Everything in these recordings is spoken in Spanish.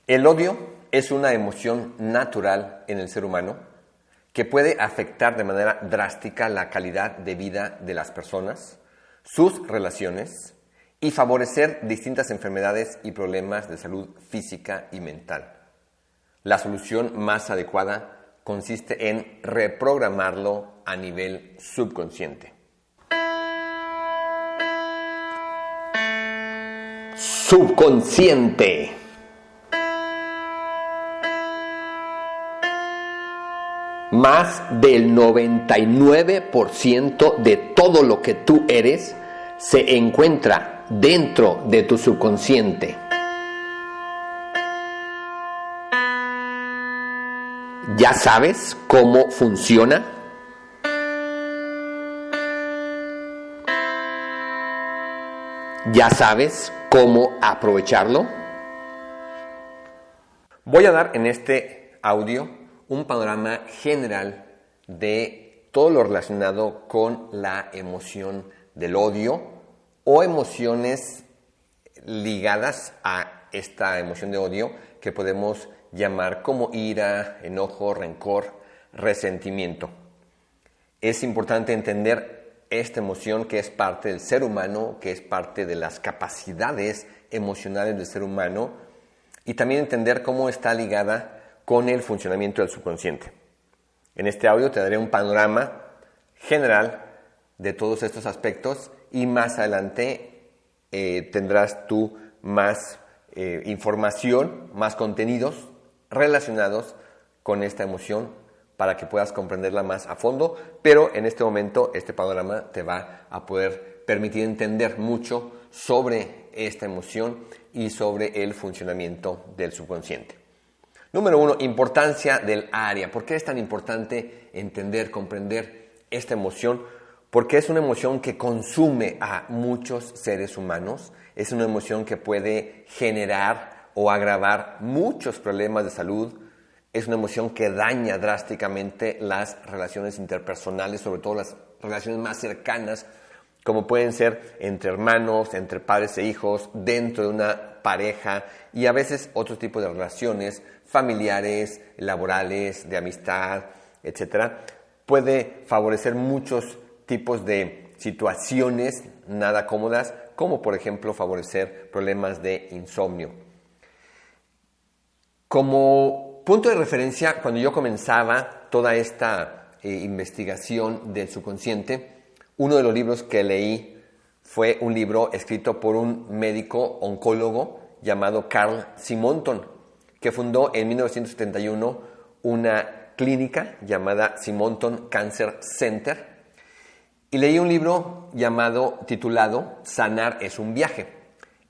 El odio es una emoción natural en el ser humano que puede afectar de manera drástica la calidad de vida de las personas, sus relaciones y favorecer distintas enfermedades y problemas de salud física y mental. La solución más adecuada consiste en reprogramarlo a nivel subconsciente. Subconsciente. Más del 99% de todo lo que tú eres se encuentra dentro de tu subconsciente. ¿Ya sabes cómo funciona? ¿Ya sabes cómo aprovecharlo? Voy a dar en este audio un panorama general de todo lo relacionado con la emoción del odio o emociones ligadas a esta emoción de odio que podemos llamar como ira, enojo, rencor, resentimiento. Es importante entender esta emoción que es parte del ser humano, que es parte de las capacidades emocionales del ser humano y también entender cómo está ligada con el funcionamiento del subconsciente. En este audio te daré un panorama general de todos estos aspectos y más adelante tendrás tú más información, más contenidos relacionados con esta emoción para que puedas comprenderla más a fondo, pero en este momento este panorama te va a poder permitir entender mucho sobre esta emoción y sobre el funcionamiento del subconsciente. Número 1, importancia del área. ¿Por qué es tan importante entender, comprender esta emoción? Porque es una emoción que consume a muchos seres humanos. Es una emoción que puede generar o agravar muchos problemas de salud. Es una emoción que daña drásticamente las relaciones interpersonales, sobre todo las relaciones más cercanas, como pueden ser entre hermanos, entre padres e hijos, dentro de una pareja y a veces otro tipo de relaciones familiares, laborales, de amistad, etc. Puede favorecer muchos tipos de situaciones nada cómodas, como por ejemplo favorecer problemas de insomnio. Como punto de referencia, cuando yo comenzaba toda esta investigación del subconsciente, uno de los libros que leí fue un libro escrito por un médico oncólogo llamado Carl Simonton, que fundó en 1971 una clínica llamada Simonton Cancer Center. Y leí un libro titulado Sanar es un viaje.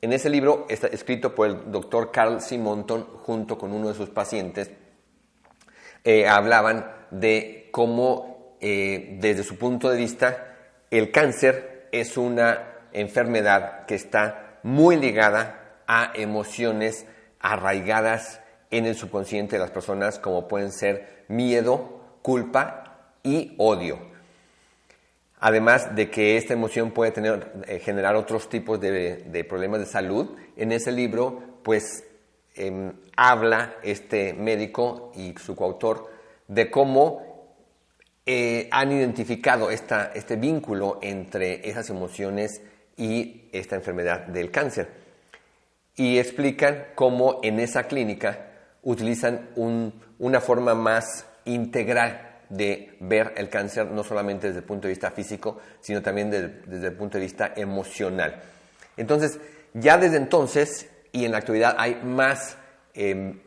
En ese libro, está escrito por el doctor Carl Simonton, junto con uno de sus pacientes, hablaban de cómo, desde su punto de vista, el cáncer es una enfermedad que está muy ligada a emociones arraigadas en el subconsciente de las personas, como pueden ser miedo, culpa y odio. Además de que esta emoción puede generar otros tipos de problemas de salud, en ese libro pues habla este médico y su coautor de cómo han identificado este vínculo entre esas emociones y esta enfermedad del cáncer. Y explican cómo en esa clínica utilizan una forma más integral de ver el cáncer, no solamente desde el punto de vista físico, sino también desde el punto de vista emocional. Entonces, ya desde entonces y en la actualidad hay más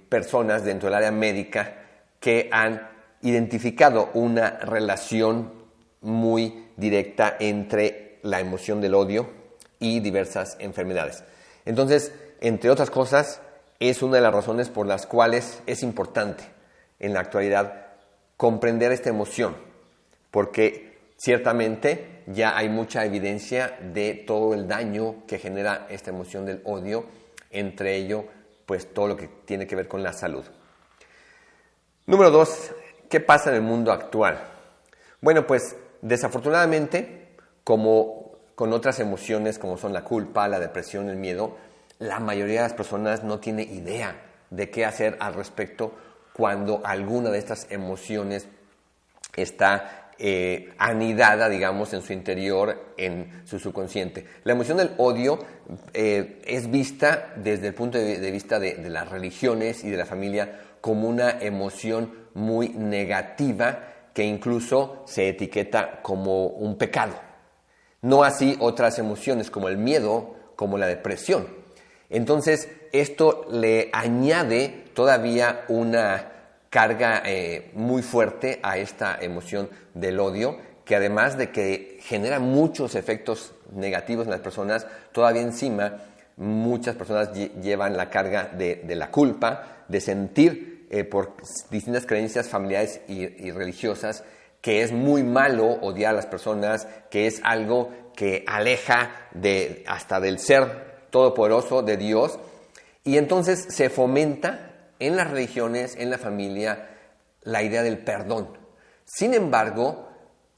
personas dentro del área médica que han identificado una relación muy directa entre la emoción del odio y diversas enfermedades. Entonces, entre otras cosas, es una de las razones por las cuales es importante en la actualidad comprender esta emoción, porque ciertamente ya hay mucha evidencia de todo el daño que genera esta emoción del odio, entre ello, pues todo lo que tiene que ver con la salud. Número 2, ¿qué pasa en el mundo actual? Bueno, pues desafortunadamente, como con otras emociones como son la culpa, la depresión, el miedo, la mayoría de las personas no tiene idea de qué hacer al respecto cuando alguna de estas emociones está anidada, digamos, en su interior, en su subconsciente. La emoción del odio es vista desde el punto de vista de las religiones y de la familia como una emoción muy negativa que incluso se etiqueta como un pecado. No así otras emociones como el miedo, como la depresión. Entonces, esto le añade todavía una carga muy fuerte a esta emoción del odio, que además de que genera muchos efectos negativos en las personas, todavía encima muchas personas llevan la carga de la culpa, de sentir por distintas creencias familiares y religiosas que es muy malo odiar a las personas, que es algo que aleja hasta del ser todopoderoso de Dios, y entonces se fomenta en las religiones, en la familia, la idea del perdón. Sin embargo,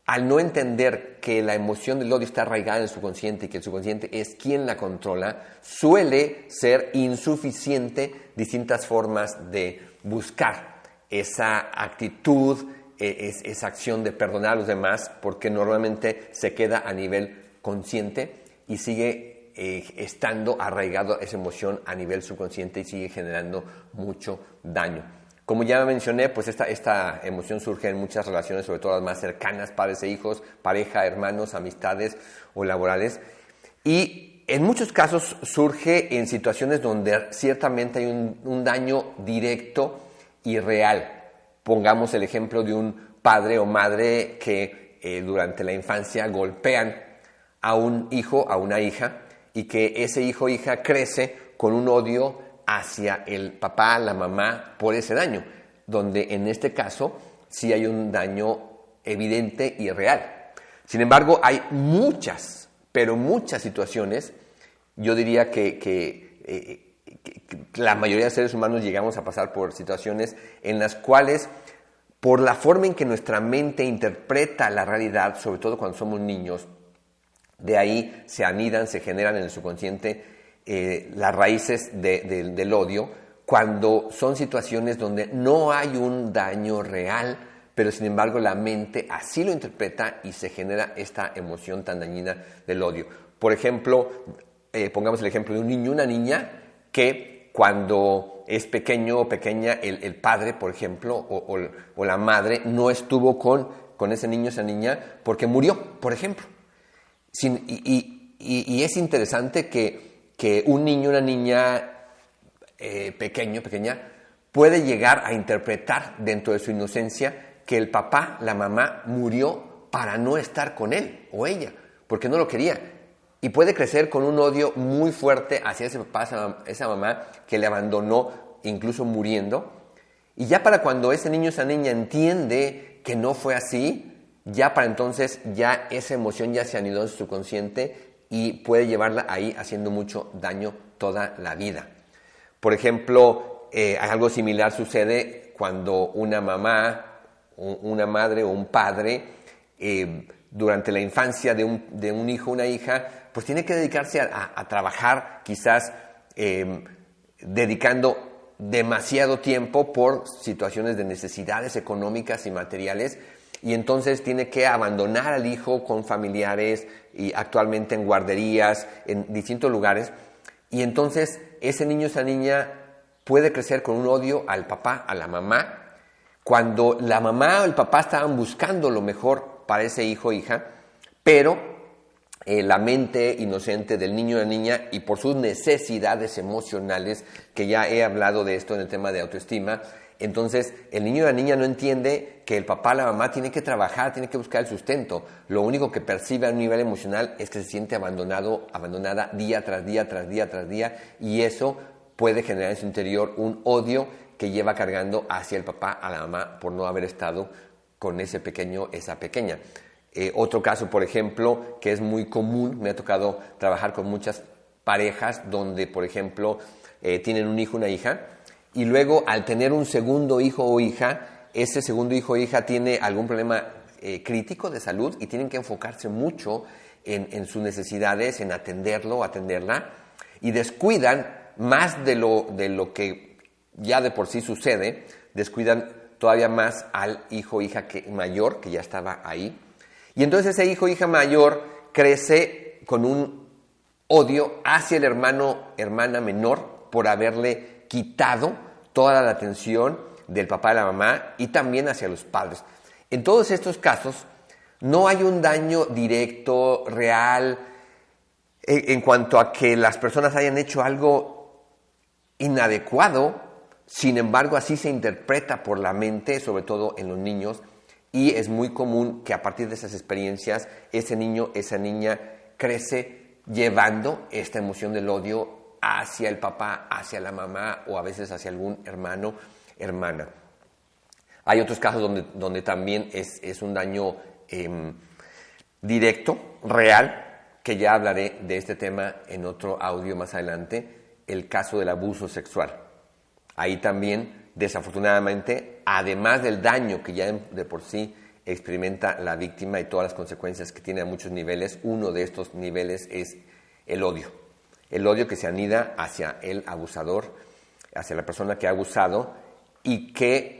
al no entender que la emoción del odio está arraigada en el subconsciente y que el subconsciente es quien la controla, suele ser insuficiente distintas formas de buscar esa actitud, esa acción de perdonar a los demás, porque normalmente se queda a nivel consciente y sigue estando arraigado esa emoción a nivel subconsciente y sigue generando mucho daño. Como ya mencioné, pues esta emoción surge en muchas relaciones, sobre todo las más cercanas, padres e hijos, pareja, hermanos, amistades o laborales. Y en muchos casos surge en situaciones donde ciertamente hay un daño directo y real. Pongamos el ejemplo de un padre o madre que durante la infancia golpean a un hijo, a una hija, y que ese hijo o hija crece con un odio hacia el papá, la mamá, por ese daño, donde en este caso sí hay un daño evidente y real. Sin embargo, hay muchas, pero muchas situaciones, yo diría que la mayoría de seres humanos llegamos a pasar por situaciones en las cuales, por la forma en que nuestra mente interpreta la realidad, sobre todo cuando somos niños, de ahí se anidan, se generan en el subconsciente las raíces del odio, cuando son situaciones donde no hay un daño real, pero sin embargo la mente así lo interpreta y se genera esta emoción tan dañina del odio. Por ejemplo, pongamos el ejemplo de un niño, una niña que cuando es pequeño o pequeña, el padre, por ejemplo, o la madre no estuvo con ese niño, esa niña, porque murió, por ejemplo. Y es interesante que un niño, una niña pequeña, puede llegar a interpretar dentro de su inocencia que el papá, la mamá, murió para no estar con él o ella, porque no lo quería. Y puede crecer con un odio muy fuerte hacia ese papá, esa mamá, que le abandonó, incluso muriendo. Y ya para cuando ese niño, esa niña entiende que no fue así, ya para entonces ya esa emoción ya se anidó en su subconsciente y puede llevarla ahí haciendo mucho daño toda la vida. Por ejemplo, algo similar sucede cuando una mamá, una madre o un padre, durante la infancia de un hijo o una hija, pues tiene que dedicarse a trabajar, quizás dedicando demasiado tiempo por situaciones de necesidades económicas y materiales, y entonces tiene que abandonar al hijo con familiares y actualmente en guarderías, en distintos lugares, y entonces ese niño, esa niña puede crecer con un odio al papá, a la mamá, cuando la mamá o el papá estaban buscando lo mejor para ese hijo o hija, pero la mente inocente del niño o la niña, y por sus necesidades emocionales, que ya he hablado de esto en el tema de autoestima, entonces el niño o la niña no entiende que el papá o la mamá tiene que trabajar, tiene que buscar el sustento. Lo único que percibe a un nivel emocional es que se siente abandonado, abandonada día tras día, tras día, tras día, y eso puede generar en su interior un odio que lleva cargando hacia el papá, a la mamá, por no haber estado con ese pequeño, esa pequeña. Otro caso, por ejemplo, que es muy común, me ha tocado trabajar con muchas parejas donde, por ejemplo, tienen un hijo, una hija, y luego al tener un segundo hijo o hija, ese segundo hijo o hija tiene algún problema crítico de salud y tienen que enfocarse mucho en sus necesidades, en atenderlo, atenderla, y descuidan más de lo que ya de por sí sucede, descuidan todavía más al hijo o hija mayor, que ya estaba ahí. Y entonces ese hijo o hija mayor crece con un odio hacia el hermana menor por haberle quitado toda la atención del papá y la mamá, y también hacia los padres. En todos estos casos no hay un daño directo, real, en cuanto a que las personas hayan hecho algo inadecuado. Sin embargo, así se interpreta por la mente, sobre todo en los niños, y es muy común que a partir de esas experiencias ese niño, esa niña crece llevando esta emoción del odio hacia el papá, hacia la mamá o a veces hacia algún hermano, hermana. Hay otros casos donde también es un daño directo, real, que ya hablaré de este tema en otro audio más adelante, el caso del abuso sexual. Ahí también, desafortunadamente, además del daño que ya de por sí experimenta la víctima y todas las consecuencias que tiene a muchos niveles, uno de estos niveles es el odio. El odio que se anida hacia el abusador, hacia la persona que ha abusado y que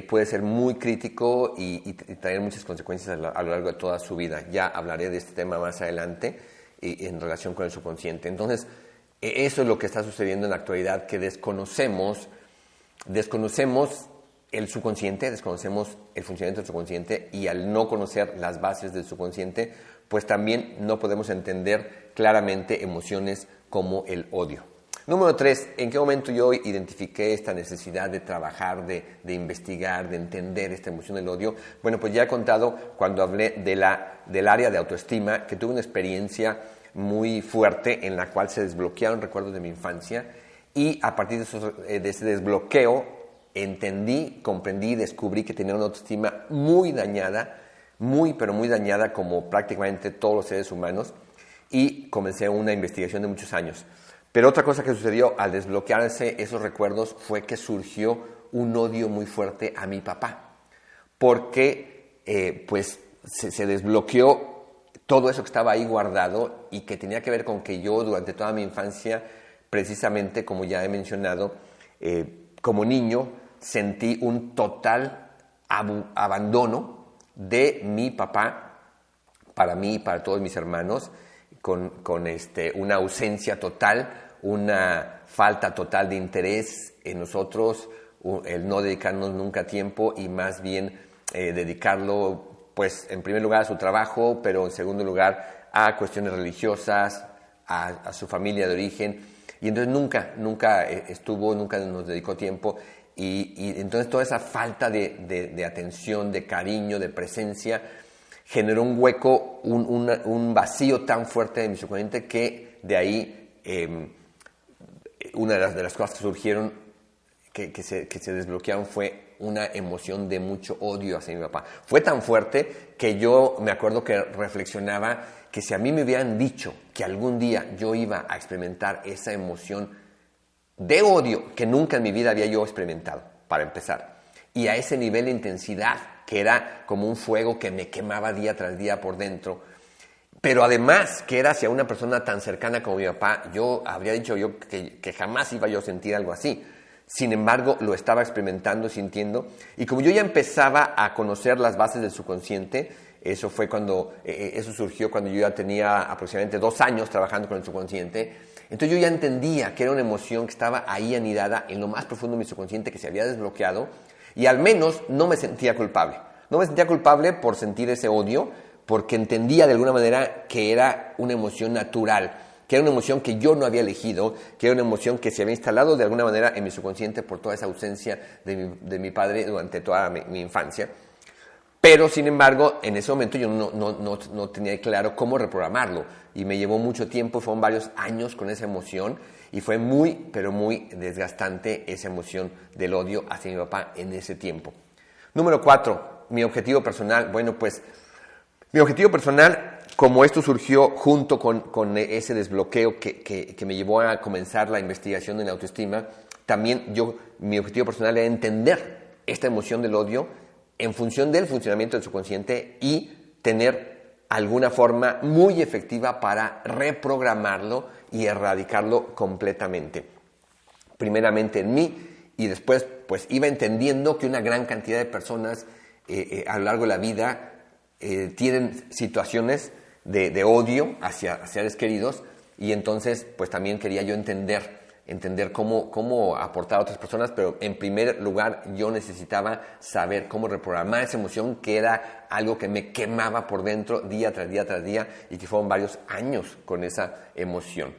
puede ser muy crítico y traer muchas consecuencias a lo largo de toda su vida. Ya hablaré de este tema más adelante en relación con el subconsciente. Entonces, eso es lo que está sucediendo en la actualidad, que desconocemos el subconsciente, desconocemos el funcionamiento del subconsciente, y al no conocer las bases del subconsciente, pues también no podemos entender claramente emociones como el odio. Número 3, ¿en qué momento yo identifiqué esta necesidad de trabajar, de investigar, de entender esta emoción del odio? Bueno, pues ya he contado cuando hablé del área de autoestima, que tuve una experiencia muy fuerte en la cual se desbloquearon recuerdos de mi infancia, y a partir de ese desbloqueo entendí, comprendí, descubrí que tenía una autoestima muy dañada, pero muy dañada, como prácticamente todos los seres humanos, y comencé una investigación de muchos años. Pero otra cosa que sucedió al desbloquearse esos recuerdos fue que surgió un odio muy fuerte a mi papá, porque pues se desbloqueó todo eso que estaba ahí guardado y que tenía que ver con que yo durante toda mi infancia, precisamente como ya he mencionado, como niño sentí un total abandono de mi papá para mí y para todos mis hermanos, con una ausencia total, una falta total de interés en nosotros, el no dedicarnos nunca tiempo y más bien dedicarlo, pues en primer lugar a su trabajo, pero en segundo lugar a cuestiones religiosas, a su familia de origen, y entonces nunca nos dedicó tiempo, y entonces toda esa falta de atención, de cariño, de presencia, generó un hueco, un vacío tan fuerte en mi subconsciente que de ahí una de las cosas que surgieron, que se desbloquearon, fue una emoción de mucho odio hacia mi papá. Fue tan fuerte que yo me acuerdo que reflexionaba que si a mí me hubieran dicho que algún día yo iba a experimentar esa emoción de odio que nunca en mi vida había yo experimentado, para empezar, y a ese nivel de intensidad, que era como un fuego que me quemaba día tras día por dentro, pero además que era hacia una persona tan cercana como mi papá, yo habría dicho que jamás iba yo a sentir algo así. Sin embargo, lo estaba experimentando, sintiendo, y como yo ya empezaba a conocer las bases del subconsciente, eso surgió cuando yo ya tenía aproximadamente 2 años trabajando con el subconsciente. Entonces yo ya entendía que era una emoción que estaba ahí anidada en lo más profundo de mi subconsciente, que se había desbloqueado, y al menos no me sentía culpable. No me sentía culpable por sentir ese odio, porque entendía de alguna manera que era una emoción natural, que era una emoción que yo no había elegido, que era una emoción que se había instalado de alguna manera en mi subconsciente por toda esa ausencia de mi padre durante toda mi infancia. Pero, sin embargo, en ese momento yo no tenía claro cómo reprogramarlo, y me llevó mucho tiempo, fueron varios años con esa emoción, y fue muy, pero muy desgastante esa emoción del odio hacia mi papá en ese tiempo. Número 4, mi objetivo personal. Bueno, pues mi objetivo personal, como esto surgió junto con ese desbloqueo que me llevó a comenzar la investigación en la autoestima, también mi objetivo personal era entender esta emoción del odio en función del funcionamiento del subconsciente y tener alguna forma muy efectiva para reprogramarlo y erradicarlo completamente. Primeramente en mí y después pues iba entendiendo que una gran cantidad de personas a lo largo de la vida tienen situaciones de odio hacia seres queridos, y entonces pues también quería yo entender cómo aportar a otras personas, pero en primer lugar yo necesitaba saber cómo reprogramar esa emoción, que era algo que me quemaba por dentro día tras día tras día, y que fueron varios años con esa emoción.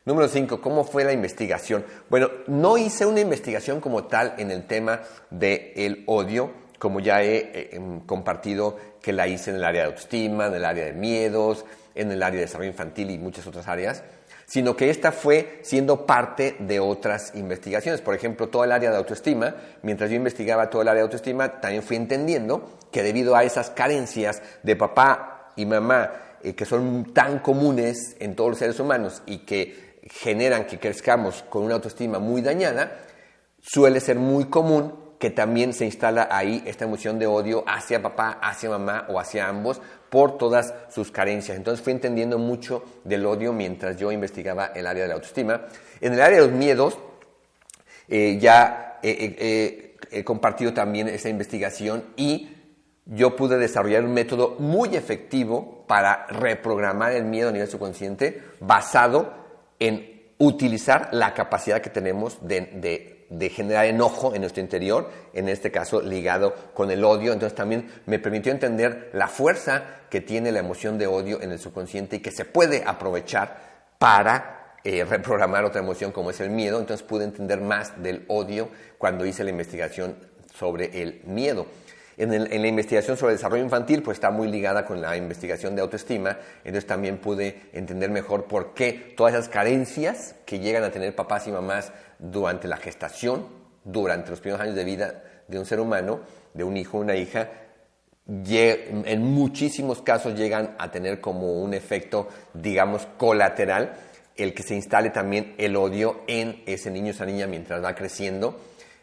Número 5, ¿cómo fue la investigación? Bueno, no hice una investigación como tal en el tema del odio, como ya he compartido que la hice en el área de autoestima, en el área de miedos, en el área de desarrollo infantil y muchas otras áreas, sino que esta fue siendo parte de otras investigaciones. Por ejemplo, todo el área de autoestima, mientras yo investigaba todo el área de autoestima, también fui entendiendo que debido a esas carencias de papá y mamá, que son tan comunes en todos los seres humanos y que generan que crezcamos con una autoestima muy dañada, suele ser muy común que también se instala ahí esta emoción de odio hacia papá, hacia mamá o hacia ambos por todas sus carencias. Entonces fui entendiendo mucho del odio mientras yo investigaba el área de la autoestima. En el área de los miedos ya he compartido también esa investigación, y yo pude desarrollar un método muy efectivo para reprogramar el miedo a nivel subconsciente, basado en utilizar la capacidad que tenemos de generar enojo en nuestro interior, en este caso ligado con el odio. Entonces también me permitió entender la fuerza que tiene la emoción de odio en el subconsciente y que se puede aprovechar para reprogramar otra emoción como es el miedo. Entonces pude entender más del odio cuando hice la investigación sobre el miedo. En la investigación sobre el desarrollo infantil, pues está muy ligada con la investigación de autoestima, entonces también pude entender mejor por qué todas esas carencias que llegan a tener papás y mamás durante la gestación, durante los primeros años de vida de un ser humano, de un hijo o una hija, en muchísimos casos llegan a tener como un efecto, digamos, colateral, el que se instale también el odio en ese niño o esa niña mientras va creciendo,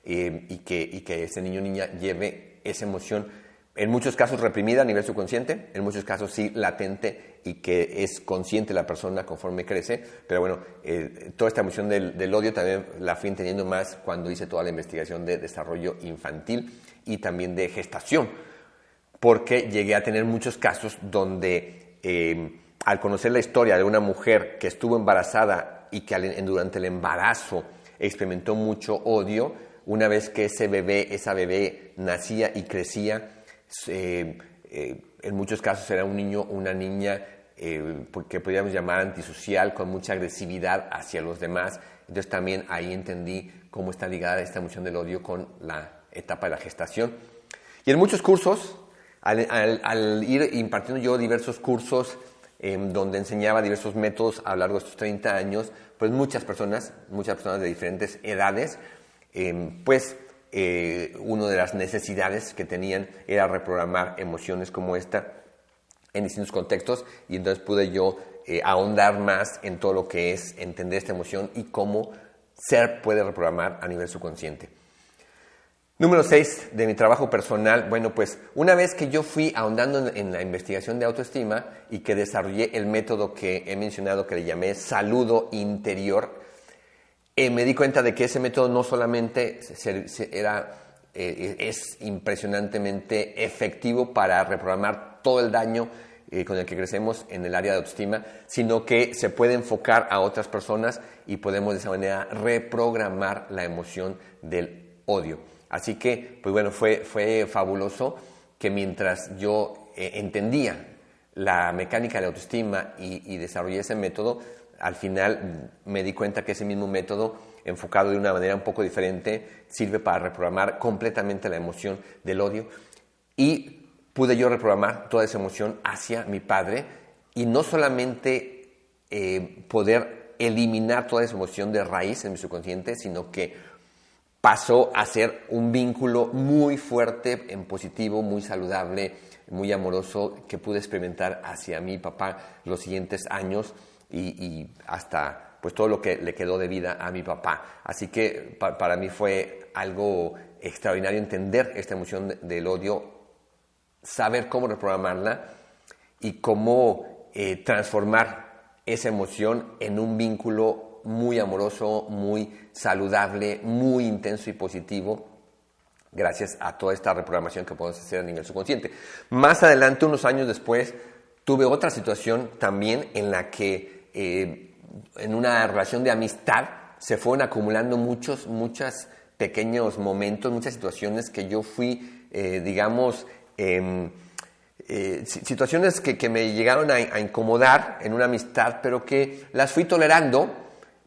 y que ese niño o niña lleve esa emoción, en muchos casos reprimida a nivel subconsciente, en muchos casos sí latente y que es consciente la persona conforme crece. Pero bueno, toda esta emoción del odio también la fui entendiendo más cuando hice toda la investigación de desarrollo infantil y también de gestación, porque llegué a tener muchos casos donde al conocer la historia de una mujer que estuvo embarazada y que durante el embarazo experimentó mucho odio, una vez que esa bebé nacía y crecía, en muchos casos era un niño o una niña que podríamos llamar antisocial, con mucha agresividad hacia los demás. Entonces también ahí entendí cómo está ligada esta emoción del odio con la etapa de la gestación. Y en muchos cursos, al ir impartiendo yo diversos cursos donde enseñaba diversos métodos a lo largo de estos 30 años, pues muchas personas de diferentes edades, una de las necesidades que tenían era reprogramar emociones como esta en distintos contextos, y entonces pude yo ahondar más en todo lo que es entender esta emoción y cómo se puede reprogramar a nivel subconsciente. Número 6 de mi trabajo personal. Bueno, pues una vez que yo fui ahondando en la investigación de autoestima y que desarrollé el método que he mencionado, que le llamé saludo interior, me di cuenta de que ese método no solamente es impresionantemente efectivo para reprogramar todo el daño con el que crecemos en el área de autoestima, sino que se puede enfocar a otras personas y podemos de esa manera reprogramar la emoción del odio. Así que, pues bueno, fue fabuloso que mientras yo entendía la mecánica de la autoestima y desarrollé ese método, al final me di cuenta que ese mismo método, enfocado de una manera un poco diferente, sirve para reprogramar completamente la emoción del odio. Y pude yo reprogramar toda esa emoción hacia mi padre, y no solamente poder eliminar toda esa emoción de raíz en mi subconsciente, sino que pasó a ser un vínculo muy fuerte, en positivo, muy saludable, muy amoroso, que pude experimentar hacia mi papá los siguientes años y hasta pues todo lo que le quedó de vida a mi papá. Así que para mí fue algo extraordinario entender esta emoción del odio, saber cómo reprogramarla y cómo transformar esa emoción en un vínculo muy amoroso, muy saludable, muy intenso y positivo, gracias a toda esta reprogramación que podemos hacer a nivel subconsciente. Más adelante, unos años después, tuve otra situación también en la que en una relación de amistad se fueron acumulando muchos pequeños momentos, muchas situaciones que yo fui, situaciones que me llegaron a incomodar en una amistad, pero que las fui tolerando,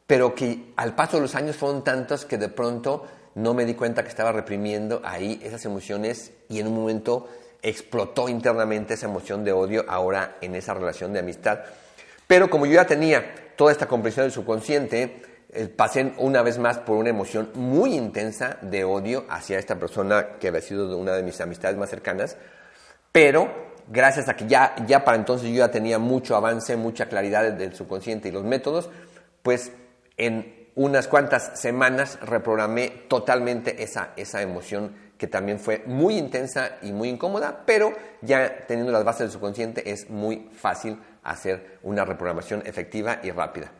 pero que al paso de los años fueron tantos que de pronto no me di cuenta que estaba reprimiendo ahí esas emociones y en un momento explotó internamente esa emoción de odio ahora en esa relación de amistad. Pero como yo ya tenía toda esta comprensión del subconsciente, pasé una vez más por una emoción muy intensa de odio hacia esta persona que había sido una de mis amistades más cercanas, pero gracias a que ya para entonces yo ya tenía mucho avance, mucha claridad del subconsciente y los métodos, pues en unas cuantas semanas reprogramé totalmente esa emoción que también fue muy intensa y muy incómoda, pero ya teniendo las bases del subconsciente es muy fácil hacer una reprogramación efectiva y rápida.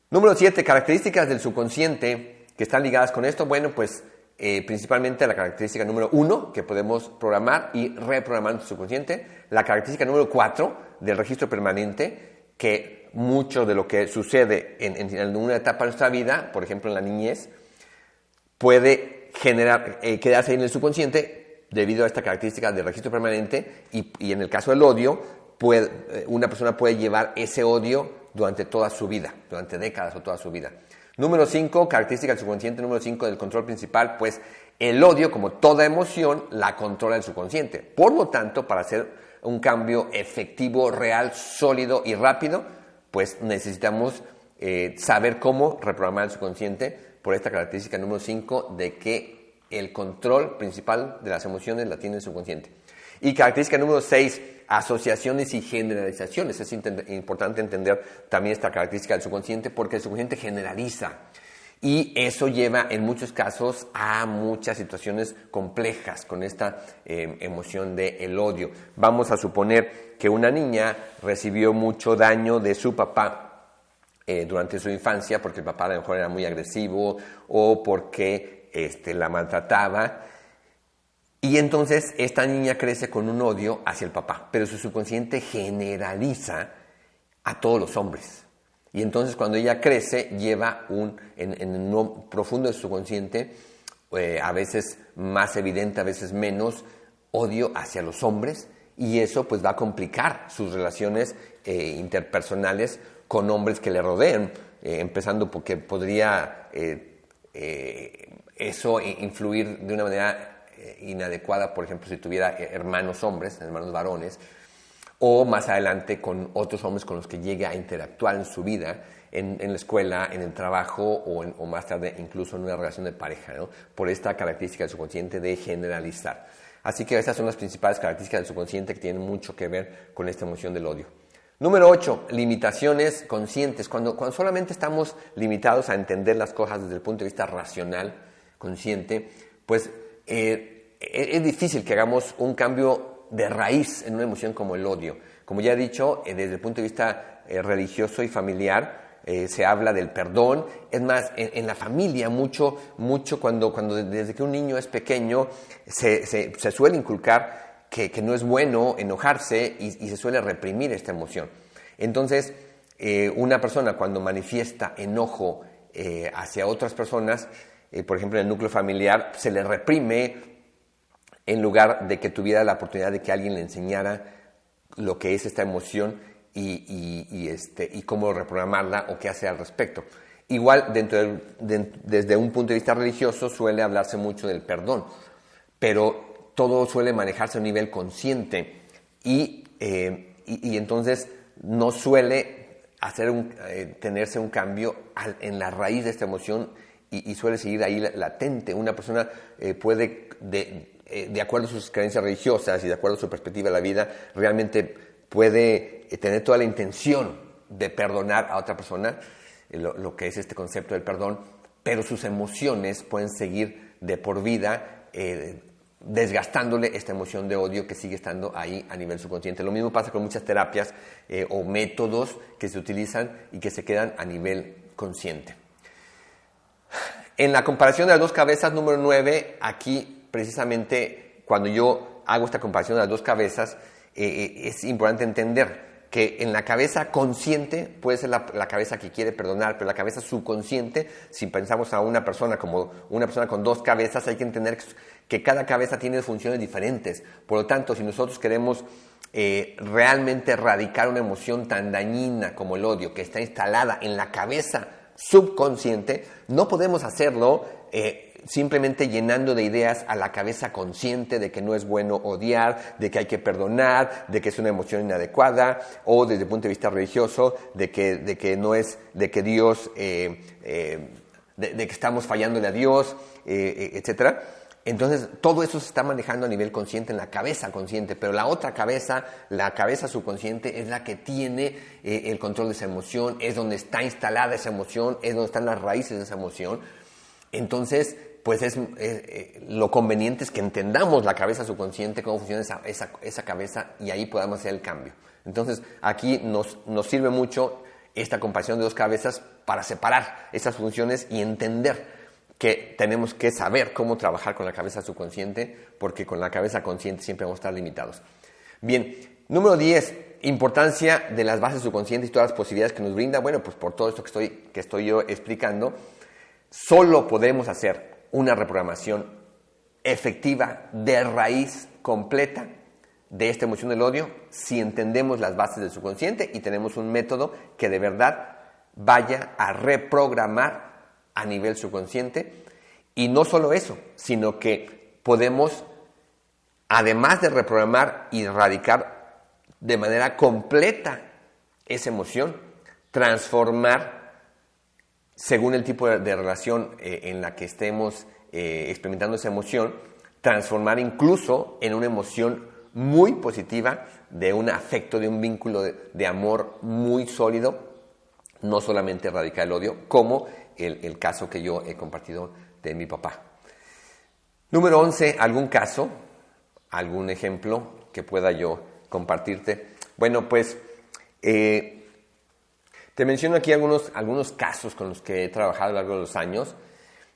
Número 7, características del subconsciente que están ligadas con esto. Bueno, pues principalmente la característica número 1 que podemos programar y reprogramar nuestro subconsciente. La característica número 4 del registro permanente, que mucho de lo que sucede en una etapa de nuestra vida, por ejemplo en la niñez, puede quedarse ahí en el subconsciente debido a esta característica del registro permanente y en el caso del odio, una persona puede llevar ese odio durante toda su vida, durante décadas o toda su vida. Número 5, característica del subconsciente, número 5 del control principal, pues el odio, como toda emoción, la controla el subconsciente. Por lo tanto, para hacer un cambio efectivo, real, sólido y rápido, pues necesitamos saber cómo reprogramar el subconsciente por esta característica número 5 de que el control principal de las emociones la tiene el subconsciente. Y característica número 6, asociaciones y generalizaciones. Es importante entender también esta característica del subconsciente porque el subconsciente generaliza. Y eso lleva en muchos casos a muchas situaciones complejas con esta emoción del odio. Vamos a suponer que una niña recibió mucho daño de su papá durante su infancia porque el papá a lo mejor era muy agresivo o porque la maltrataba. Y entonces esta niña crece con un odio hacia el papá, pero su subconsciente generaliza a todos los hombres. Y entonces cuando ella crece lleva en lo profundo de su subconsciente, a veces más evidente, a veces menos, odio hacia los hombres y eso pues va a complicar sus relaciones interpersonales con hombres que le rodean, empezando porque podría eso influir de una manera inadecuada, por ejemplo, si tuviera hermanos hombres, hermanos varones, o más adelante con otros hombres con los que llegue a interactuar en su vida, en la escuela, en el trabajo o más tarde incluso en una relación de pareja, ¿no? Por esta característica del subconsciente de generalizar. Así que estas son las principales características del subconsciente que tienen mucho que ver con esta emoción del odio. Número 8, limitaciones conscientes. Cuando solamente estamos limitados a entender las cosas desde el punto de vista racional, consciente, pues es difícil que hagamos un cambio de raíz en una emoción como el odio. Como ya he dicho, desde el punto de vista religioso y familiar, se habla del perdón. Es más, en la familia mucho cuando desde que un niño es pequeño se suele inculcar que no es bueno enojarse y se suele reprimir esta emoción. Entonces, una persona cuando manifiesta enojo hacia otras personas, por ejemplo en el núcleo familiar, se le reprime en lugar de que tuviera la oportunidad de que alguien le enseñara lo que es esta emoción y cómo reprogramarla o qué hacer al respecto. Igual, desde un punto de vista religioso suele hablarse mucho del perdón, pero todo suele manejarse a un nivel consciente y entonces no suele tenerse un cambio en la raíz de esta emoción y suele seguir ahí latente. Una persona puede, de acuerdo a sus creencias religiosas y de acuerdo a su perspectiva de la vida, realmente puede tener toda la intención de perdonar a otra persona, lo que es este concepto del perdón, pero sus emociones pueden seguir de por vida desgastándole esta emoción de odio que sigue estando ahí a nivel subconsciente. Lo mismo pasa con muchas terapias o métodos que se utilizan y que se quedan a nivel consciente. En la comparación de las dos cabezas, número 9, aquí precisamente cuando yo hago esta comparación de las dos cabezas, es importante entender que en la cabeza consciente puede ser la cabeza que quiere perdonar, pero la cabeza subconsciente, si pensamos a una persona como una persona con dos cabezas, hay que entender que cada cabeza tiene funciones diferentes. Por lo tanto, si nosotros queremos realmente erradicar una emoción tan dañina como el odio, que está instalada en la cabeza subconsciente, no podemos hacerlo simplemente llenando de ideas a la cabeza consciente de que no es bueno odiar, de que hay que perdonar, de que es una emoción inadecuada, o desde el punto de vista religioso, de que no es, de que Dios, de que estamos fallándole a Dios, etcétera. Entonces, todo eso se está manejando a nivel consciente en la cabeza consciente, pero la otra cabeza, la cabeza subconsciente, es la que tiene el control de esa emoción, es donde está instalada esa emoción, es donde están las raíces de esa emoción. Entonces, pues lo conveniente es que entendamos la cabeza subconsciente, cómo funciona esa cabeza, y ahí podamos hacer el cambio. Entonces, aquí nos sirve mucho esta comparación de dos cabezas para separar esas funciones y entender que tenemos que saber cómo trabajar con la cabeza subconsciente, porque con la cabeza consciente siempre vamos a estar limitados. Bien, número 10, importancia de las bases subconscientes y todas las posibilidades que nos brinda. Bueno, pues por todo esto que estoy yo explicando, solo podemos hacer una reprogramación efectiva de raíz completa de esta emoción del odio si entendemos las bases del subconsciente y tenemos un método que de verdad vaya a reprogramar a nivel subconsciente. Y no solo eso, sino que podemos, además de reprogramar y erradicar de manera completa esa emoción, transformar según el tipo de relación en la que estemos experimentando esa emoción, transformar incluso en una emoción muy positiva, de un afecto, de un vínculo de amor muy sólido, no solamente erradicar el odio, como el caso que yo he compartido de mi papá. Número 11, algún caso, algún ejemplo que pueda yo compartirte. Bueno, pues te menciono aquí algunos casos con los que he trabajado a lo largo de los años.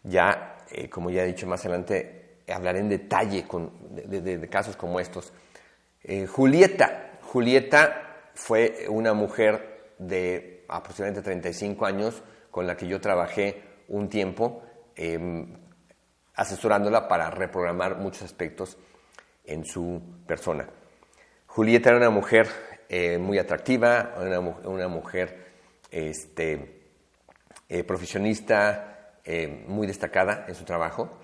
Ya, como ya he dicho más adelante, hablaré en detalle de casos como estos. Julieta fue una mujer de aproximadamente 35 años con la que yo trabajé un tiempo, asesorándola para reprogramar muchos aspectos en su persona. Julieta era una mujer muy atractiva, una mujer profesionista, muy destacada en su trabajo,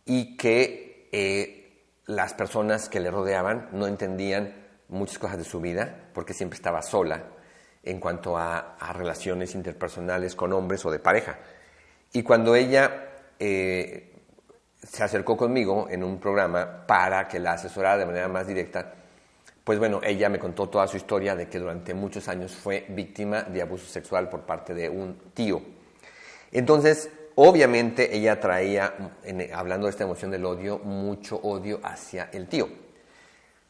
y que las personas que le rodeaban no entendían muchas cosas de su vida porque siempre estaba sola en cuanto a relaciones interpersonales con hombres o de pareja. Y cuando ella se acercó conmigo en un programa para que la asesorara de manera más directa, pues bueno, ella me contó toda su historia de que durante muchos años fue víctima de abuso sexual por parte de un tío. Entonces, obviamente ella traía, hablando de esta emoción del odio, mucho odio hacia el tío.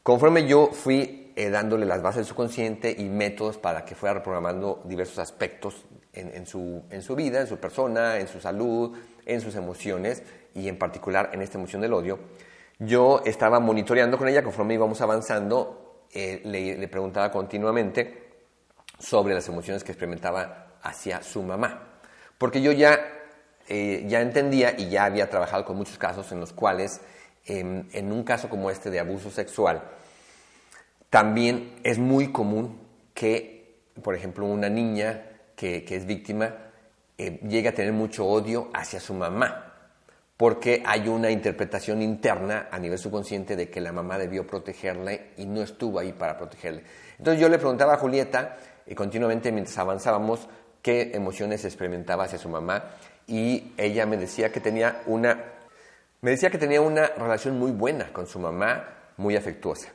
Conforme yo fui dándole las bases de su consciente y métodos para que fuera reprogramando diversos aspectos en su vida, en su persona, en su salud, en sus emociones, y en particular en esta emoción del odio, yo estaba monitoreando con ella conforme íbamos avanzando. Le preguntaba continuamente sobre las emociones que experimentaba hacia su mamá, porque yo ya entendía y ya había trabajado con muchos casos en los cuales en un caso como este de abuso sexual también es muy común que, por ejemplo, una niña que es víctima llegue a tener mucho odio hacia su mamá, porque hay una interpretación interna a nivel subconsciente de que la mamá debió protegerle y no estuvo ahí para protegerle. Entonces yo le preguntaba a Julieta continuamente mientras avanzábamos qué emociones experimentaba hacia su mamá, y ella me decía que tenía una relación muy buena con su mamá, muy afectuosa.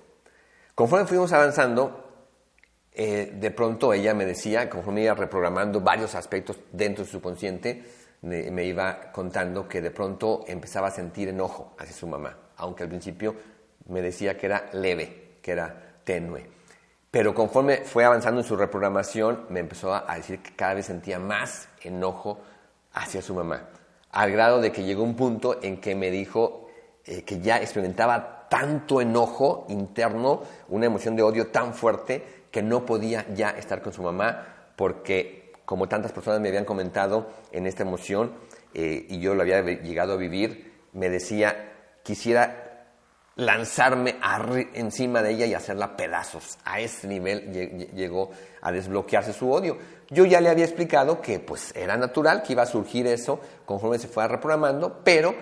Conforme fuimos avanzando, de pronto ella me decía, conforme iba reprogramando varios aspectos dentro de su subconsciente, me iba contando que de pronto empezaba a sentir enojo hacia su mamá, aunque al principio me decía que era leve, que era tenue. Pero conforme fue avanzando en su reprogramación, me empezó a decir que cada vez sentía más enojo hacia su mamá, al grado de que llegó un punto en que me dijo que ya experimentaba tanto enojo interno, una emoción de odio tan fuerte, que no podía ya estar con su mamá, porque como tantas personas me habían comentado en esta emoción, y yo lo había llegado a vivir, me decía, quisiera lanzarme encima de ella y hacerla pedazos. A ese nivel llegó a desbloquearse su odio. Yo ya le había explicado que pues era natural, que iba a surgir eso conforme se fuera reprogramando, pero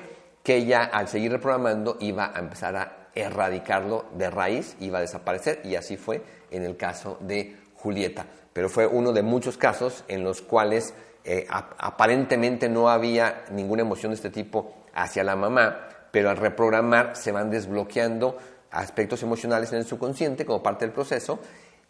que ella al seguir reprogramando iba a empezar a erradicarlo de raíz, iba a desaparecer, y así fue en el caso de Julieta. Pero fue uno de muchos casos en los cuales aparentemente no había ninguna emoción de este tipo hacia la mamá, pero al reprogramar se van desbloqueando aspectos emocionales en el subconsciente como parte del proceso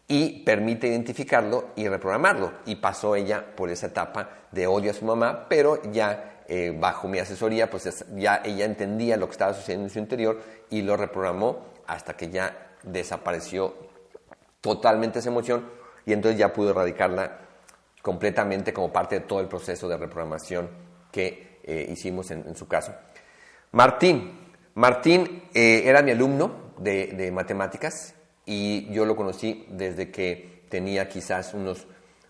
y permite identificarlo y reprogramarlo. Y pasó ella por esa etapa de odio a su mamá, pero ya bajo mi asesoría, pues ya ella entendía lo que estaba sucediendo en su interior y lo reprogramó hasta que ya desapareció totalmente esa emoción, y entonces ya pudo erradicarla completamente como parte de todo el proceso de reprogramación que hicimos en su caso. Martín era mi alumno de matemáticas, y yo lo conocí desde que tenía quizás unos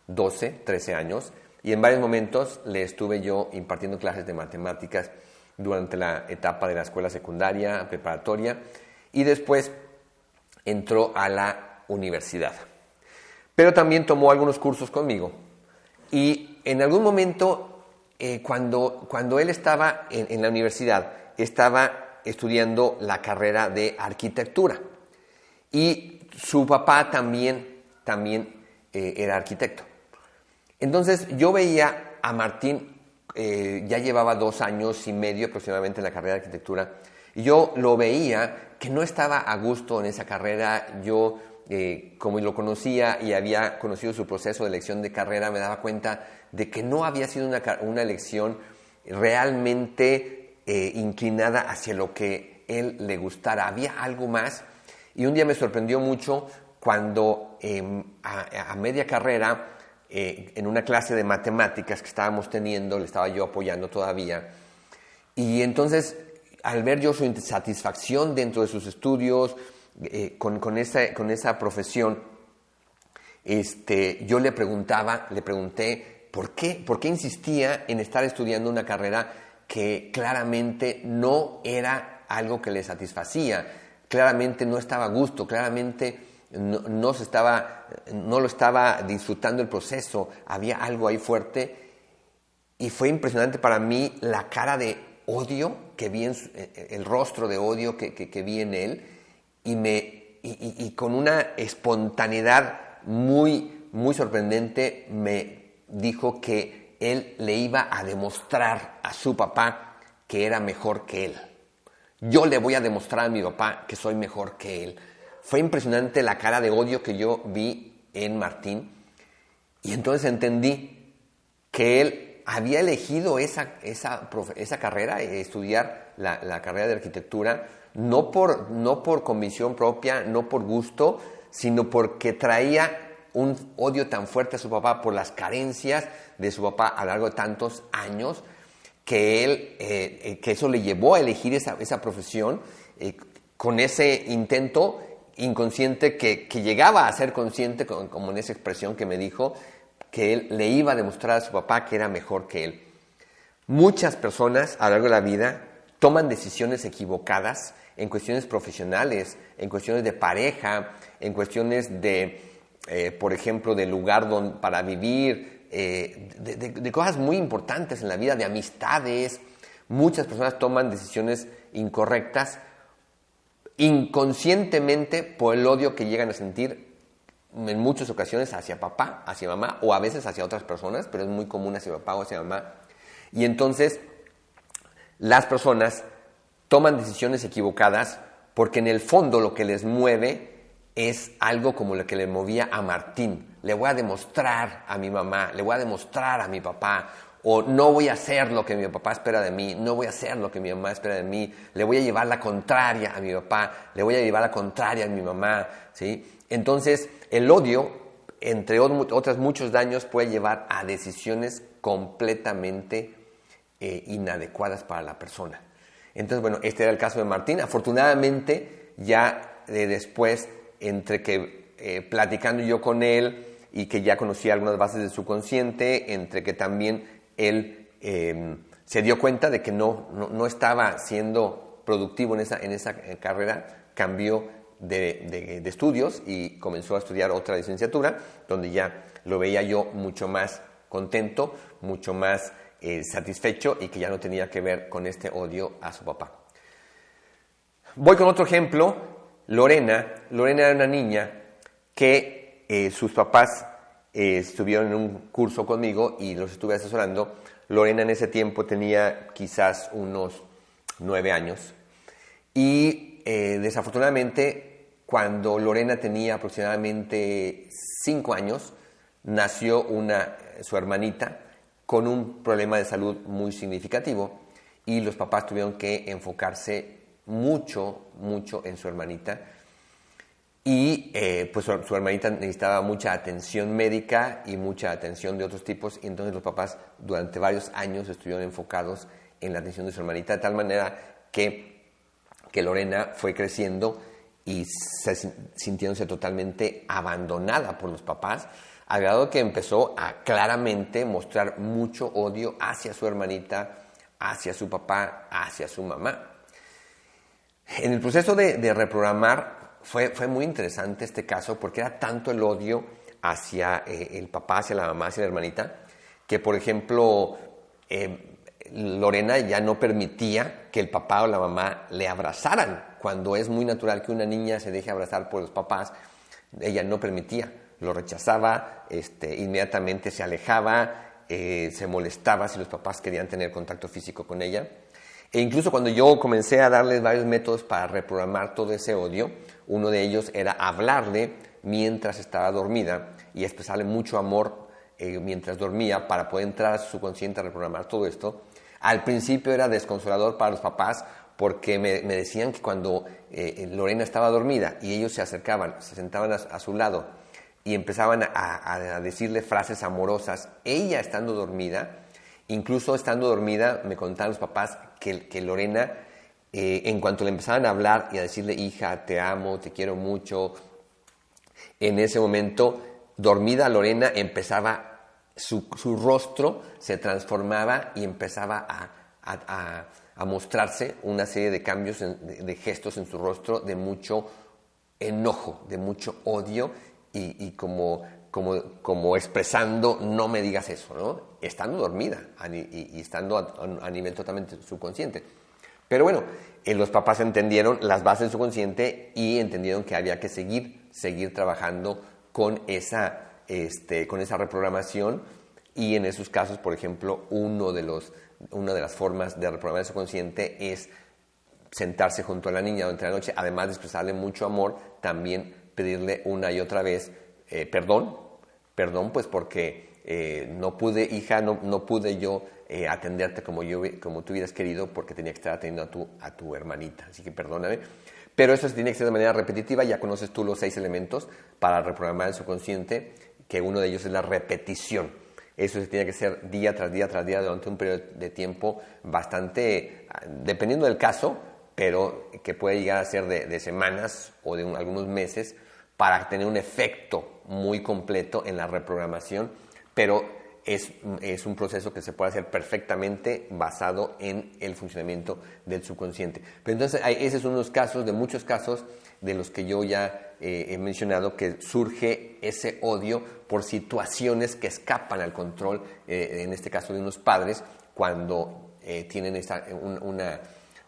12, 13 años, y en varios momentos le estuve yo impartiendo clases de matemáticas durante la etapa de la escuela secundaria, preparatoria, y después entró a la universidad. Pero también tomó algunos cursos conmigo, y en algún momento, cuando él estaba en la universidad, estaba estudiando la carrera de arquitectura, y su papá también era arquitecto. Entonces yo veía a Martín, ya llevaba 2 años y medio aproximadamente en la carrera de arquitectura, y yo lo veía que no estaba a gusto en esa carrera. Yo, como lo conocía y había conocido su proceso de elección de carrera, me daba cuenta de que no había sido una elección realmente inclinada hacia lo que él le gustara. Había algo más, y un día me sorprendió mucho cuando a media carrera, en una clase de matemáticas que estábamos teniendo, le estaba yo apoyando todavía, y entonces al ver yo su insatisfacción dentro de sus estudios, con esa profesión, yo le pregunté ¿por qué insistía en estar estudiando una carrera que claramente no era algo que le satisfacía, claramente no estaba a gusto, claramente no lo estaba disfrutando el proceso, había algo ahí fuerte? Y fue impresionante para mí la cara de odio que vi el rostro de odio que vi en él, y con una espontaneidad muy, muy sorprendente me dijo que él le iba a demostrar a su papá que era mejor que él. Yo le voy a demostrar a mi papá que soy mejor que él. Fue impresionante la cara de odio que yo vi en Martín, y entonces entendí que él había elegido esa carrera, estudiar la carrera de arquitectura, no por convicción propia, no por gusto, sino porque traía un odio tan fuerte a su papá por las carencias de su papá a lo largo de tantos años, que eso le llevó a elegir esa profesión, con ese intento inconsciente que llegaba a ser consciente, como en esa expresión que me dijo, que él le iba a demostrar a su papá que era mejor que él. Muchas personas a lo largo de la vida toman decisiones equivocadas en cuestiones profesionales, en cuestiones de pareja, en cuestiones de, por ejemplo, del lugar para vivir, de cosas muy importantes en la vida, de amistades. Muchas personas toman decisiones incorrectas inconscientemente por el odio que llegan a sentir en muchas ocasiones hacia papá, hacia mamá, o a veces hacia otras personas, pero es muy común hacia papá o hacia mamá. Y entonces las personas toman decisiones equivocadas porque en el fondo lo que les mueve es algo como lo que le movía a Martín. Le voy a demostrar a mi mamá, le voy a demostrar a mi papá, o no voy a hacer lo que mi papá espera de mí, no voy a hacer lo que mi mamá espera de mí, le voy a llevar la contraria a mi papá, le voy a llevar la contraria a mi mamá, ¿sí? Entonces, el odio, entre otros muchos daños, puede llevar a decisiones completamente inadecuadas para la persona. Entonces, bueno, este era el caso de Martín. Afortunadamente, ya después, entre que platicando yo con él y que ya conocía algunas bases del subconsciente, entre que también él se dio cuenta de que no estaba siendo productivo en esa carrera, cambió de estudios y comenzó a estudiar otra licenciatura, donde ya lo veía yo mucho más contento, mucho más satisfecho, y que ya no tenía que ver con este odio a su papá. Voy con otro ejemplo. Lorena era una niña que sus papás estuvieron en un curso conmigo y los estuve asesorando. Lorena en ese tiempo tenía quizás unos 9 años y desafortunadamente, cuando Lorena tenía aproximadamente 5 años, nació su hermanita con un problema de salud muy significativo, y los papás tuvieron que enfocarse mucho en su hermanita, y pues su hermanita necesitaba mucha atención médica y mucha atención de otros tipos, y entonces los papás durante varios años estuvieron enfocados en la atención de su hermanita, de tal manera que Lorena fue creciendo y sintiéndose totalmente abandonada por los papás, al grado que empezó a claramente mostrar mucho odio hacia su hermanita, hacia su papá, hacia su mamá. En el proceso de reprogramar fue muy interesante este caso, porque era tanto el odio hacia el papá, hacia la mamá, hacia la hermanita, que por ejemplo Lorena ya no permitía que el papá o la mamá le abrazaran, cuando es muy natural que una niña se deje abrazar por los papás. Ella no permitía, lo rechazaba, inmediatamente se alejaba, se molestaba si los papás querían tener contacto físico con ella. E incluso cuando yo comencé a darles varios métodos para reprogramar todo ese odio, uno de ellos era hablarle mientras estaba dormida y expresarle mucho amor mientras dormía, para poder entrar a su subconsciente a reprogramar todo esto. Al principio era desconsolador para los papás, porque me decían que cuando Lorena estaba dormida y ellos se acercaban, se sentaban a su lado y empezaban a decirle frases amorosas, ella estando dormida, incluso estando dormida, me contaban los papás que Lorena, en cuanto le empezaban a hablar y a decirle, hija, te amo, te quiero mucho, en ese momento, dormida Lorena, empezaba, su rostro se transformaba y empezaba a mostrarse una serie de cambios, de gestos en su rostro, de mucho enojo, de mucho odio, y como expresando, no me digas eso, ¿no? Estando dormida y estando a nivel totalmente subconsciente. Pero bueno, los papás entendieron las bases del subconsciente y entendieron que había que seguir trabajando con esa reprogramación, y en esos casos, por ejemplo, una de las formas de reprogramar el subconsciente es sentarse junto a la niña durante la noche, además de expresarle mucho amor, también pedirle una y otra vez perdón, pues porque no pude, hija, no pude yo atenderte como tú hubieras querido, porque tenía que estar atendiendo a tu hermanita, así que perdóname. Pero eso se tiene que hacer de manera repetitiva. Ya conoces tú los 6 elementos para reprogramar el subconsciente, que uno de ellos es la repetición. Eso se tiene que hacer día tras día tras día durante un periodo de tiempo bastante, dependiendo del caso, pero que puede llegar a ser de semanas o de algunos meses, para tener un efecto muy completo en la reprogramación, pero es un proceso que se puede hacer perfectamente basado en el funcionamiento del subconsciente. Pero entonces, ese es uno de los casos, de muchos casos, de los que yo ya he mencionado, que surge ese odio por situaciones que escapan al control, en este caso de unos padres, cuando tienen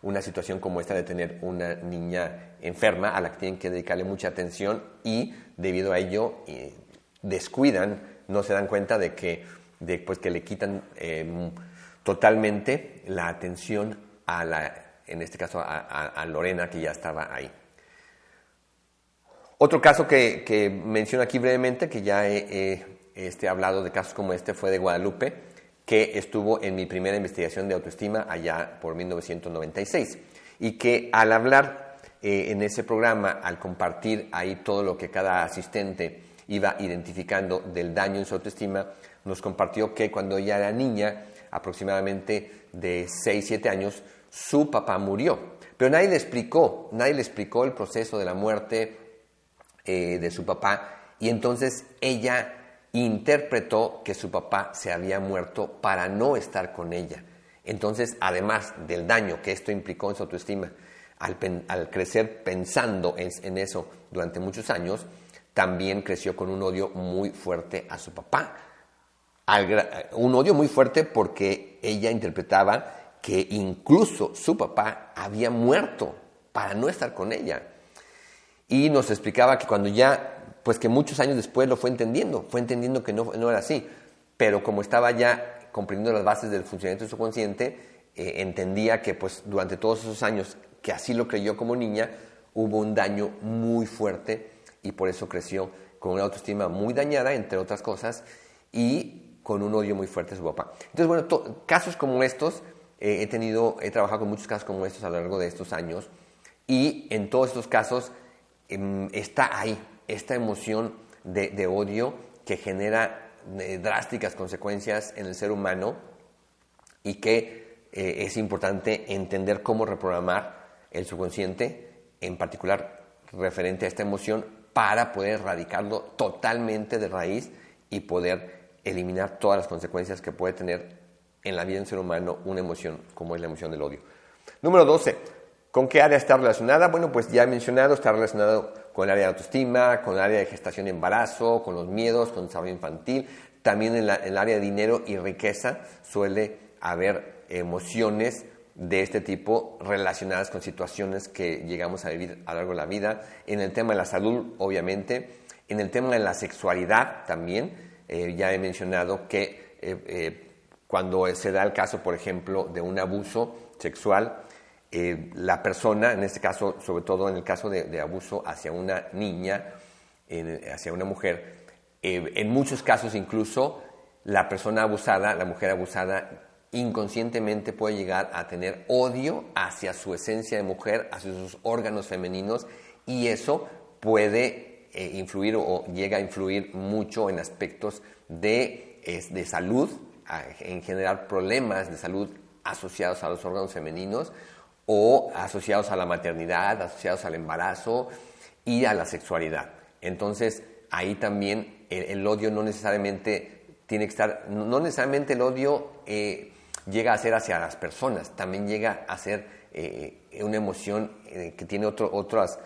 una situación como esta de tener una niña enferma a la que tienen que dedicarle mucha atención, y debido a ello descuidan, no se dan cuenta de que le quitan totalmente la atención en este caso a Lorena, que ya estaba ahí. Otro caso que menciono aquí brevemente, que ya he hablado de casos como este, fue de Guadalupe, que estuvo en mi primera investigación de autoestima allá por 1996, y que al hablar en ese programa, al compartir ahí todo lo que cada asistente iba identificando del daño en su autoestima, nos compartió que cuando ella era niña, aproximadamente de 6, 7 años, su papá murió. Pero nadie le explicó el proceso de la muerte de su papá, y entonces ella interpretó que su papá se había muerto para no estar con ella. Entonces, además del daño que esto implicó en su autoestima, al crecer pensando en eso durante muchos años, también creció con un odio muy fuerte a su papá. Un odio muy fuerte porque ella interpretaba que incluso su papá había muerto para no estar con ella. Y nos explicaba que cuando ya, pues que muchos años después lo fue entendiendo que no era así, pero como estaba ya comprendiendo las bases del funcionamiento de su consciente, entendía que pues durante todos esos años que así lo creyó como niña, hubo un daño muy fuerte y por eso creció con una autoestima muy dañada, entre otras cosas, y con un odio muy fuerte a su papá. Entonces, bueno, casos como estos, he trabajado con muchos casos como estos a lo largo de estos años, y en todos estos casos está ahí esta emoción de odio que genera drásticas consecuencias en el ser humano y que es importante entender cómo reprogramar el subconsciente, en particular referente a esta emoción, para poder erradicarlo totalmente de raíz y poder eliminar todas las consecuencias que puede tener en la vida del ser humano una emoción como es la emoción del odio. Número 12. ¿Con qué área está relacionada? Bueno, pues ya he mencionado, está relacionado con el área de autoestima, con el área de gestación y embarazo, con los miedos, con el desarrollo infantil. También en el área de dinero y riqueza suele haber emociones de este tipo relacionadas con situaciones que llegamos a vivir a lo largo de la vida. En el tema de la salud, obviamente. En el tema de la sexualidad también. Ya he mencionado que cuando se da el caso, por ejemplo, de un abuso sexual, la persona, en este caso, sobre todo en el caso de abuso hacia una niña, hacia una mujer, en muchos casos incluso la persona abusada, la mujer abusada, inconscientemente puede llegar a tener odio hacia su esencia de mujer, hacia sus órganos femeninos, y eso puede influir o llega a influir mucho en aspectos de salud, en generar problemas de salud asociados a los órganos femeninos o asociados a la maternidad, asociados al embarazo y a la sexualidad. Entonces, ahí también el odio no necesariamente tiene que estar, no necesariamente el odio llega a ser hacia las personas, también llega a ser una emoción que tiene otras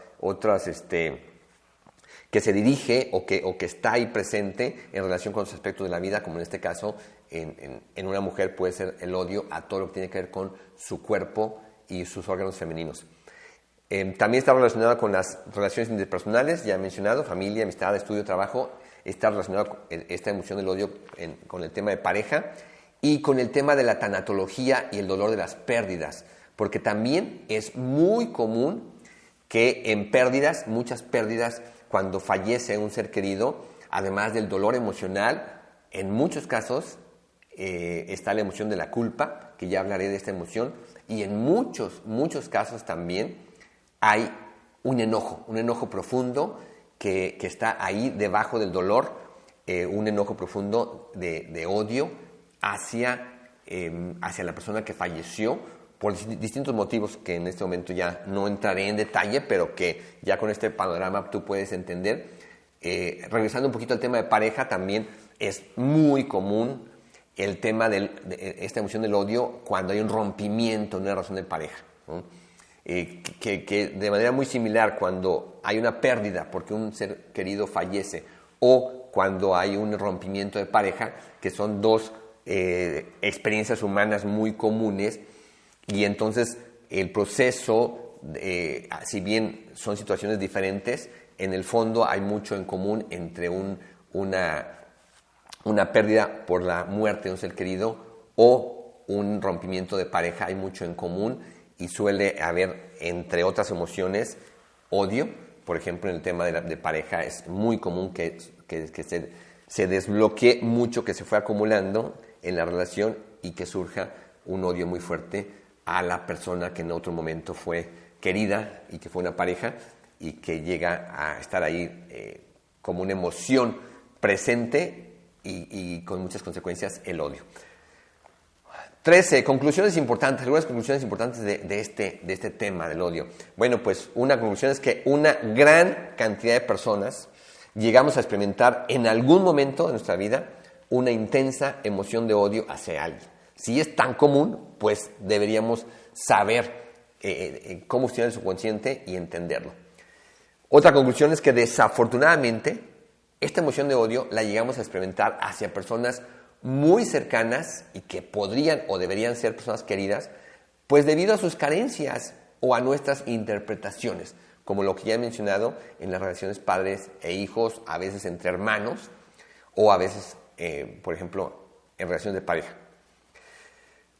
que se dirige o que está ahí presente en relación con los aspectos de la vida, como en este caso en una mujer puede ser el odio a todo lo que tiene que ver con su cuerpo y sus órganos femeninos. También está relacionada con las relaciones interpersonales, ya he mencionado, familia, amistad, estudio, trabajo. Está relacionada con esta emoción del odio con el tema de pareja y con el tema de la tanatología y el dolor de las pérdidas, porque también es muy común que en pérdidas, muchas pérdidas, cuando fallece un ser querido, además del dolor emocional, en muchos casos está la emoción de la culpa, que ya hablaré de esta emoción, y en muchos casos también hay un enojo profundo que está ahí debajo del dolor, un enojo profundo de odio hacia la persona que falleció por distintos motivos que en este momento ya no entraré en detalle, pero que ya con este panorama tú puedes entender. Regresando un poquito al tema de pareja, también es muy común el tema de esta emoción del odio cuando hay un rompimiento en una relación de pareja, ¿no? Que de manera muy similar cuando hay una pérdida porque un ser querido fallece o cuando hay un rompimiento de pareja, que son dos experiencias humanas muy comunes, y entonces el proceso, si bien son situaciones diferentes, en el fondo hay mucho en común entre una pérdida por la muerte de un ser querido o un rompimiento de pareja. Hay mucho en común y suele haber, entre otras emociones, odio. Por ejemplo, en el tema de pareja es muy común que se desbloquee mucho que se fue acumulando en la relación y que surja un odio muy fuerte a la persona que en otro momento fue querida y que fue una pareja y que llega a estar ahí como una emoción presente y con muchas consecuencias, el odio. 13. Conclusiones importantes, algunas conclusiones importantes de este tema del odio. Bueno, pues una conclusión es que una gran cantidad de personas llegamos a experimentar en algún momento de nuestra vida una intensa emoción de odio hacia alguien. Si es tan común, pues deberíamos saber cómo funciona el subconsciente y entenderlo. Otra conclusión es que desafortunadamente esta emoción de odio la llegamos a experimentar hacia personas muy cercanas y que podrían o deberían ser personas queridas, pues debido a sus carencias o a nuestras interpretaciones, como lo que ya he mencionado en las relaciones padres e hijos, a veces entre hermanos o a veces, por ejemplo, en relaciones de pareja.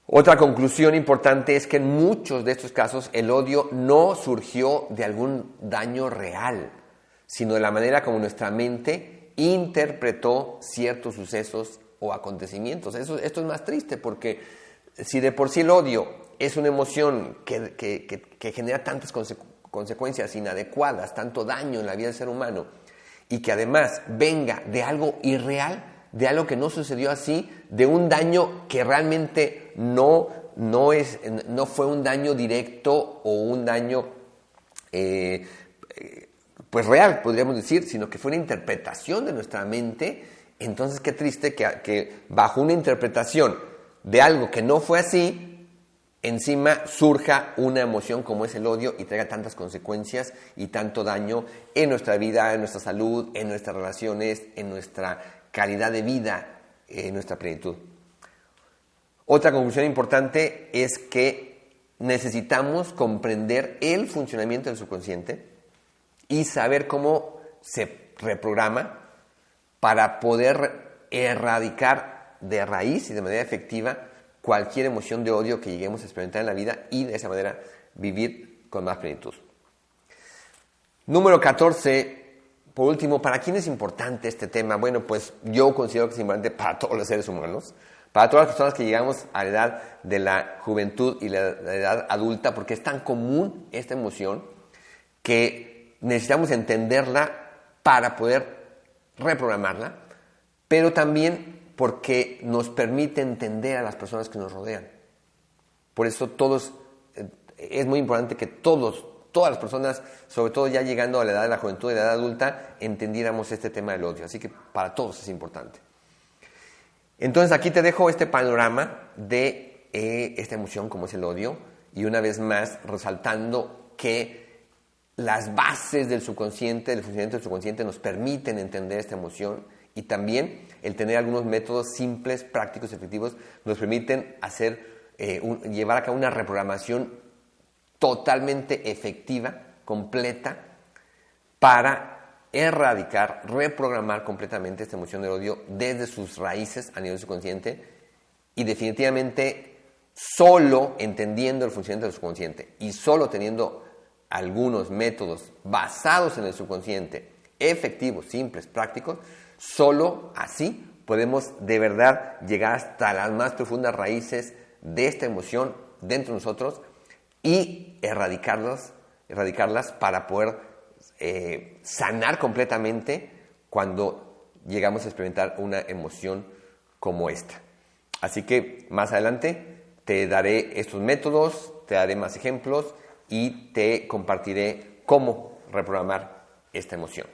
Otra conclusión importante es que en muchos de estos casos el odio no surgió de algún daño real, sino de la manera como nuestra mente interpretó ciertos sucesos o acontecimientos. Esto es más triste porque si de por sí el odio es una emoción que genera tantas consecuencias inadecuadas, tanto daño en la vida del ser humano, y que además venga de algo irreal, de algo que no sucedió así, de un daño que realmente no fue un daño directo o un daño pues real, podríamos decir, sino que fue una interpretación de nuestra mente. Entonces, qué triste que bajo una interpretación de algo que no fue así, encima surja una emoción como es el odio y traiga tantas consecuencias y tanto daño en nuestra vida, en nuestra salud, en nuestras relaciones, en nuestra calidad de vida, en nuestra plenitud. Otra conclusión importante es que necesitamos comprender el funcionamiento del subconsciente y saber cómo se reprograma para poder erradicar de raíz y de manera efectiva cualquier emoción de odio que lleguemos a experimentar en la vida y de esa manera vivir con más plenitud. Número 14, por último, ¿para quién es importante este tema? Bueno, pues yo considero que es importante para todos los seres humanos, para todas las personas que llegamos a la edad de la juventud y la edad adulta, porque es tan común esta emoción que necesitamos entenderla para poder reprogramarla, pero también porque nos permite entender a las personas que nos rodean. Por eso es muy importante que todas las personas, sobre todo ya llegando a la edad de la juventud y la edad adulta, entendiéramos este tema del odio. Así que para todos es importante. Entonces aquí te dejo este panorama de esta emoción como es el odio, y una vez más resaltando que las bases del subconsciente, del funcionamiento del subconsciente nos permiten entender esta emoción, y también el tener algunos métodos simples, prácticos, efectivos, nos permiten llevar a cabo una reprogramación totalmente efectiva, completa, para erradicar, reprogramar completamente esta emoción del odio desde sus raíces a nivel subconsciente, y definitivamente solo entendiendo el funcionamiento del subconsciente y solo teniendo algunos métodos basados en el subconsciente, efectivos, simples, prácticos, solo así podemos de verdad llegar hasta las más profundas raíces de esta emoción dentro de nosotros y erradicarlas para poder sanar completamente cuando llegamos a experimentar una emoción como esta. Así que más adelante te daré estos métodos, te daré más ejemplos y te compartiré cómo reprogramar esta emoción.